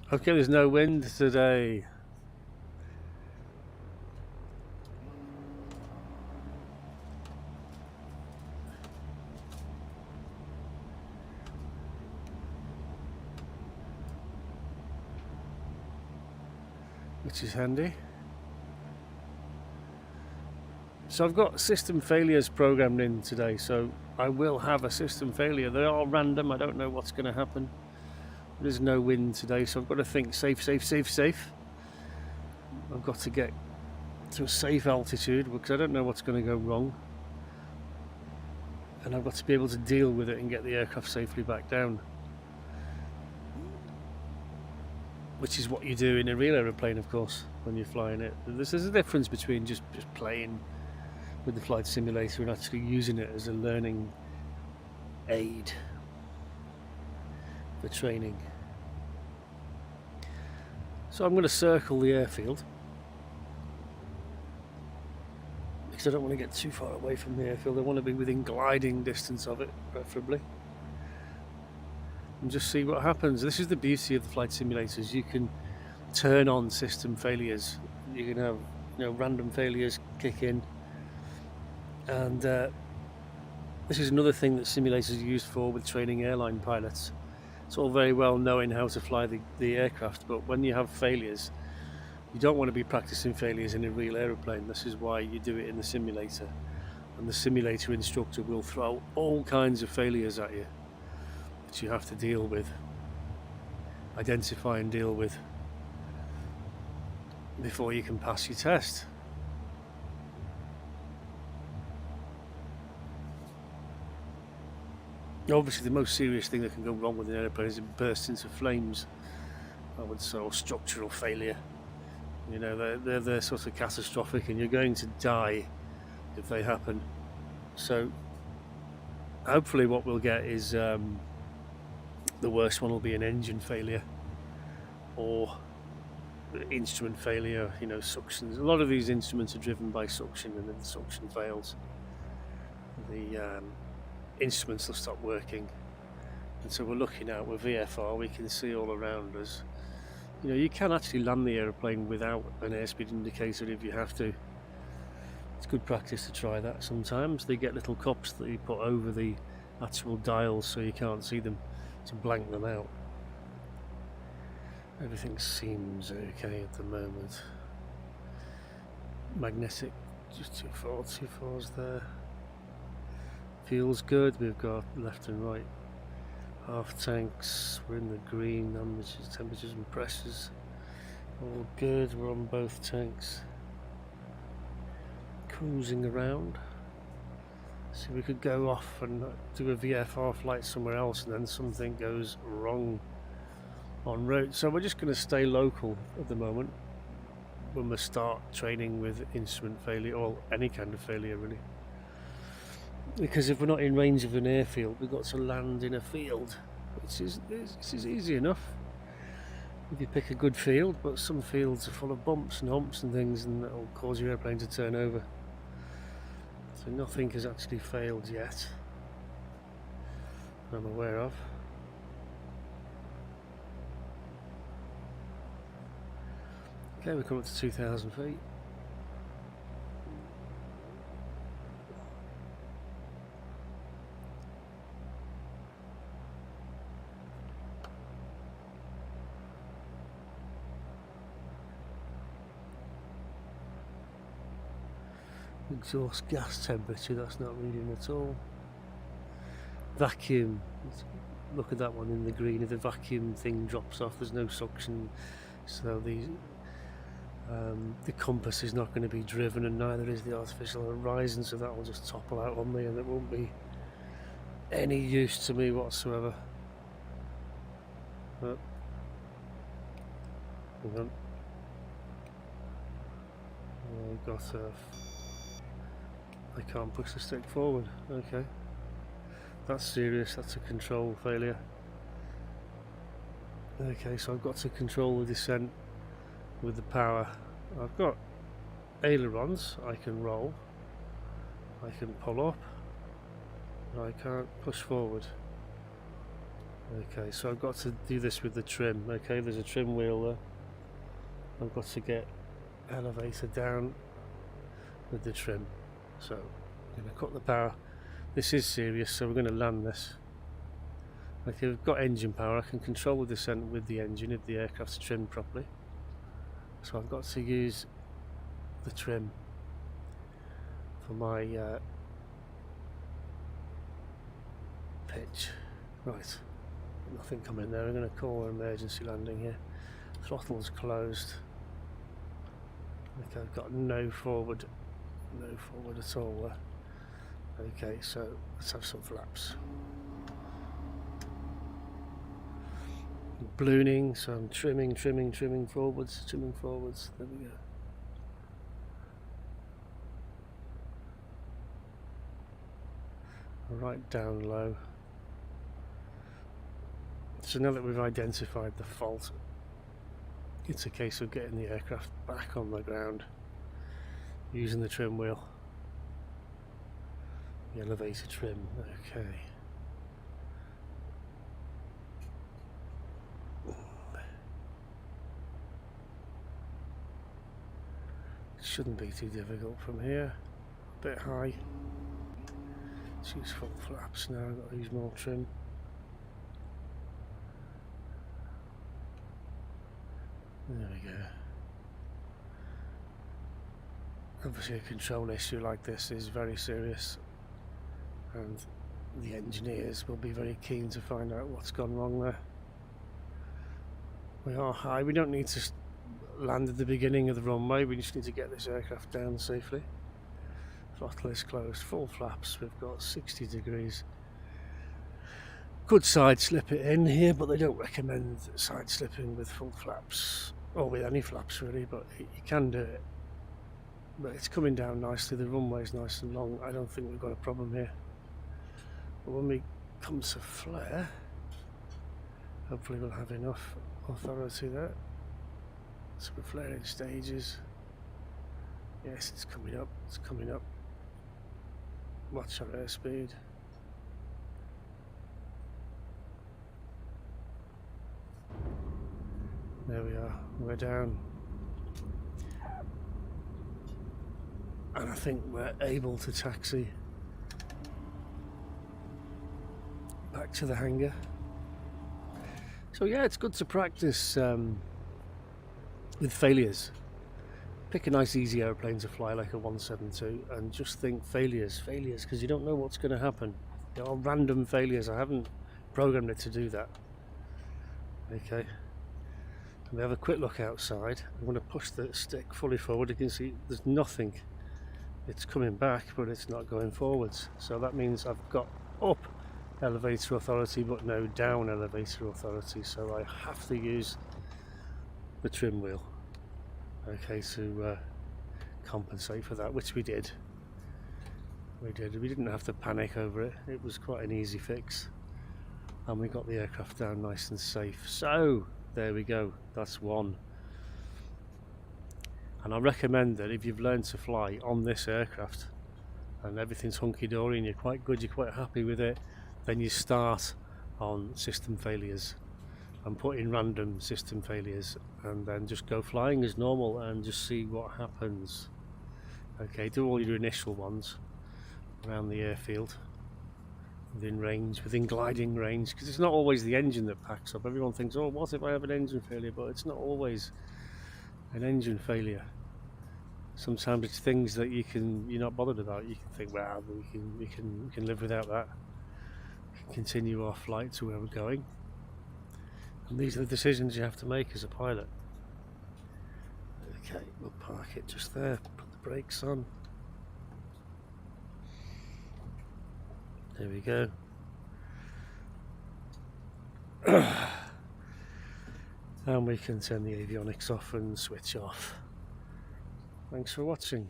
Okay, there's no wind today. Which is handy. So I've got system failures programmed in today, so I will have a system failure. They are random, I don't know what's going to happen. There's no wind today, so I've got to think safe, safe, safe, safe. I've got to get to a safe altitude because I don't know what's going to go wrong. And I've got to be able to deal with it and get the aircraft safely back down. Which is what you do in a real aeroplane, of course, when you're flying it. There's a difference between just playing with the flight simulator and actually using it as a learning aid for training. So I'm going to circle the airfield because I don't want to get too far away from the airfield. I want to be within gliding distance of it, preferably, and just see what happens. This is the beauty of the flight simulators. You can turn on system failures. You can have random failures kick in, and this is another thing that simulators are used for with training airline pilots. It's all very well knowing how to fly the aircraft, but when you have failures, you don't want to be practicing failures in a real aeroplane. This is why you do it in the simulator, and the simulator instructor will throw all kinds of failures at you that you have to deal with, identify and deal with before you can pass your test. Obviously, the most serious thing that can go wrong with an airplane is it bursts into flames, I would say, or structural failure. They're sort of catastrophic, and you're going to die if they happen. So hopefully what we'll get is the worst one will be an engine failure or instrument failure, suctions. A lot of these instruments are driven by suction, and if the suction fails, the instruments will stop working. And so we're looking out with VFR, we can see all around us. You can actually land the aeroplane without an airspeed indicator if you have to. It's good practice to try that sometimes. They get little cups that you put over the actual dials so you can't see them, to blank them out. Everything seems okay at the moment. Magnetic, just 24's there. Feels good. We've got left and right half tanks. We're in the green. Temperatures and pressures all good. We're on both tanks. Cruising around. So we could go off and do a VFR flight somewhere else, and then something goes wrong en route. So we're just going to stay local at the moment when we start training with instrument failure, or any kind of failure really. Because if we're not in range of an airfield, we've got to land in a field, which is easy enough if you pick a good field, but some fields are full of bumps and humps and things, and that'll cause your airplane to turn over. So nothing has actually failed yet, I'm aware of. Okay, we're coming up to 2,000 feet. Exhaust gas temperature, that's not reading at all. Vacuum, look at that one in the green. If the vacuum thing drops off, there's no suction, so the compass is not going to be driven, and neither is the artificial horizon, so that will just topple out on me, and it won't be any use to me whatsoever. But hang on, I've got I can't push the stick forward. Okay, that's serious. That's a control failure. Okay, so I've got to control the descent with the power. I've got ailerons I can roll, I can pull up, but I can't push forward. Okay, so I've got to do this with the trim. Okay, there's a trim wheel there. I've got to get elevator down with the trim. So I'm going to cut the power. This is serious, so we're going to land this. Okay, we've got engine power. I can control the descent with the engine if the aircraft's trimmed properly. So I've got to use the trim for my pitch. Right, nothing coming there. I'm going to call an emergency landing here. Throttle's closed. Okay, I've got no forward at all there. Okay, so let's have some flaps. Ballooning, so I'm trimming forwards. There we go. Right down low. So now that we've identified the fault, it's a case of getting the aircraft back on the ground using the trim wheel, the elevator trim. Okay. It shouldn't be too difficult from here. A bit high. Let's use full flaps now. I've got to use more trim. There we go. Obviously a control issue like this is very serious, and the engineers will be very keen to find out what's gone wrong there. We are high, we don't need to land at the beginning of the runway, we just need to get this aircraft down safely. Throttle is closed, full flaps, we've got 60 degrees. Could side slip it in here, but they don't recommend side slipping with full flaps, or with any flaps really, but you can do it. But it's coming down nicely, the runway's nice and long, I don't think we've got a problem here. But when we come to flare, hopefully we'll have enough authority there. So we're flaring stages. Yes, it's coming up, Watch our airspeed. There we are, we're down. And I think we're able to taxi back to the hangar. So yeah, it's good to practice with failures. Pick a nice easy airplane to fly like a 172 and just think failures, because you don't know what's going to happen. There are random failures. I haven't programmed it to do that. Okay. And we have a quick look outside. I'm going to push the stick fully forward. You can see there's nothing. It's coming back, but it's not going forwards. So that means I've got up elevator authority, but no down elevator authority. So I have to use the trim wheel. Okay, to compensate for that, which we did. We didn't have to panic over it. It was quite an easy fix. And we got the aircraft down nice and safe. So there we go, that's one. And I recommend that if you've learned to fly on this aircraft and everything's hunky-dory and you're quite good, you're quite happy with it, then you start on system failures and put in random system failures and then just go flying as normal and just see what happens. Okay, do all your initial ones around the airfield, within range, within gliding range, because it's not always the engine that packs up. Everyone thinks, oh, what if I have an engine failure? But it's not always an engine failure. Sometimes it's things that you're not bothered about. You can think, well, we can live without that. We can continue our flight to where we're going. And these are the decisions you have to make as a pilot. Okay, we'll park it just there, put the brakes on. There we go. And we can turn the avionics off and switch off. Thanks for watching.